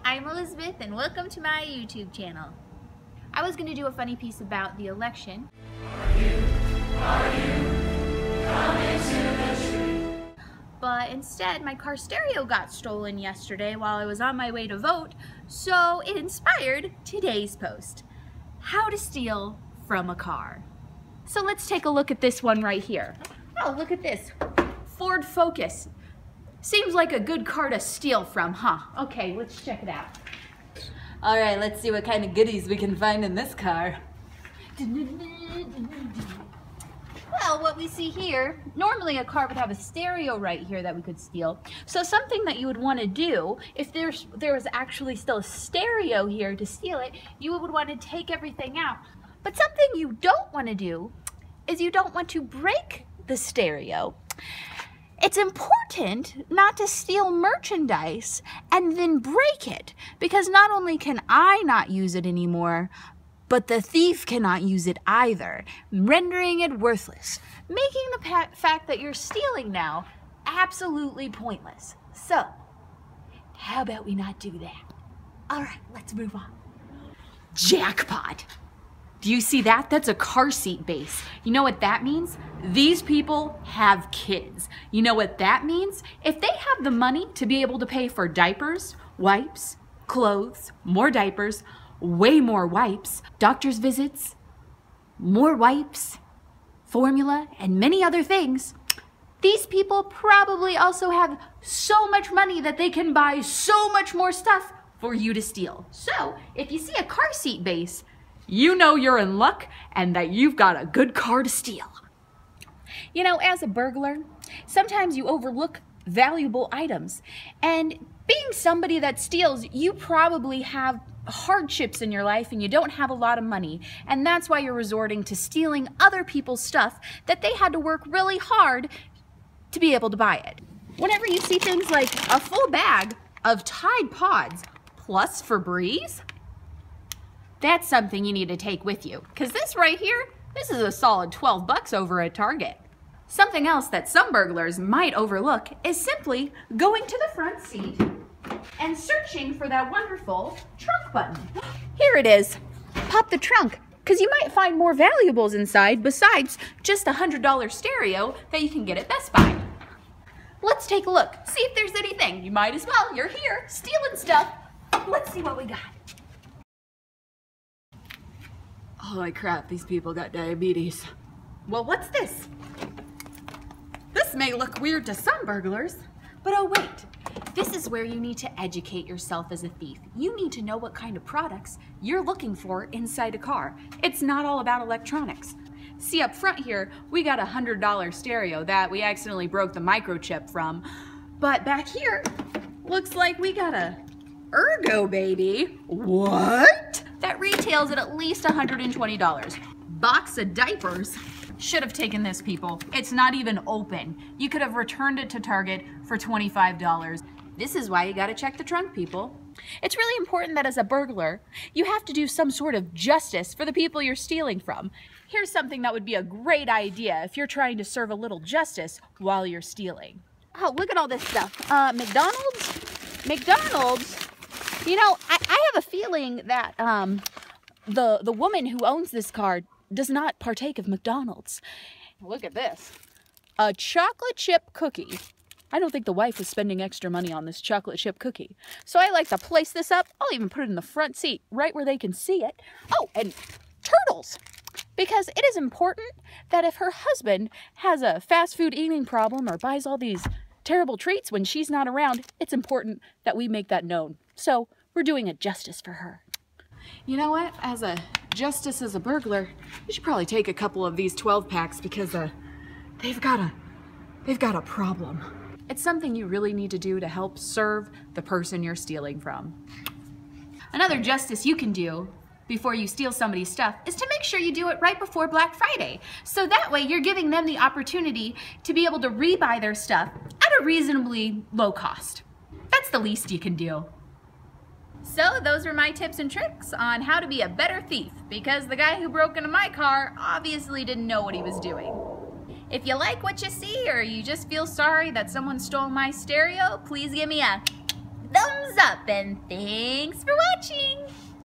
I'm Elizabeth and welcome to my YouTube channel. I was going to do a funny piece about the election. Are you coming to the street? But instead, my car stereo got stolen yesterday while I was on my way to vote, so it inspired today's post. How to steal from a car. So let's take a look at this one right here. Oh, look at this. Ford Focus. Seems like a good car to steal from, huh? Okay, let's check it out. All right, let's see what kind of goodies we can find in this car. Well, what we see here, normally a car would have a stereo right here that we could steal. So something that you would want to do, if there was actually still a stereo here to steal it, you would want to take everything out. But something you don't want to do is you don't want to break the stereo. It's important not to steal merchandise and then break it, because not only can I not use it anymore, but the thief cannot use it either, rendering it worthless, making the fact that you're stealing now absolutely pointless. So, how about we not do that? All right, let's move on. Jackpot! Do you see that? That's a car seat base. You know what that means? These people have kids. You know what that means? If they have the money to be able to pay for diapers, wipes, clothes, more diapers, way more wipes, doctor's visits, more wipes, formula, and many other things, these people probably also have so much money that they can buy so much more stuff for you to steal. So, if you see a car seat base, you know you're in luck and that you've got a good car to steal. You know, as a burglar, sometimes you overlook valuable items. And being somebody that steals, you probably have hardships in your life and you don't have a lot of money. And that's why you're resorting to stealing other people's stuff that they had to work really hard to be able to buy it. Whenever you see things like a full bag of Tide Pods plus Febreze, that's something you need to take with you. Because this right here, this is a solid 12 bucks over at Target. Something else that some burglars might overlook is simply going to the front seat and searching for that wonderful trunk button. Here it is. Pop the trunk, because you might find more valuables inside besides just a $100 stereo that you can get at Best Buy. Let's take a look, see if there's anything. You might as well, you're here stealing stuff. Let's see what we got. Holy crap, these people got diabetes. Well, what's this? This may look weird to some burglars, but oh wait, this is where you need to educate yourself as a thief. You need to know what kind of products you're looking for inside a car. It's not all about electronics. See, up front here, we got a $100 stereo that we accidentally broke the microchip from. But back here, looks like we got a Ergo baby. what? That retails at least $120. Box of diapers. Should have taken this, people. It's not even open. You could have returned it to Target for $25. This is why you gotta check the trunk, people. It's really important that as a burglar, you have to do some sort of justice for the people you're stealing from. Here's something that would be a great idea if you're trying to serve a little justice while you're stealing. Oh, look at all this stuff. McDonald's. You know, I have a feeling that the woman who owns this car does not partake of McDonald's. Look at this. A chocolate chip cookie. I don't think the wife was spending extra money on this chocolate chip cookie. So I like to place this up. I'll even put it in the front seat, right where they can see it. Oh, and turtles. Because it is important that if her husband has a fast food eating problem or buys all these terrible treats when she's not around, it's important that we make that known. So we're doing a justice for her. You know what? As a justice as a burglar, you should probably take a couple of these 12 packs because they've got a problem. It's something you really need to do to help serve the person you're stealing from. Another justice you can do before you steal somebody's stuff is to make sure you do it right before Black Friday. So that way you're giving them the opportunity to be able to rebuy their stuff at a reasonably low cost. That's the least you can do. So those were my tips and tricks on how to be a better thief, because the guy who broke into my car obviously didn't know what he was doing. If you like what you see or you just feel sorry that someone stole my stereo, please give me a thumbs up, and thanks for watching.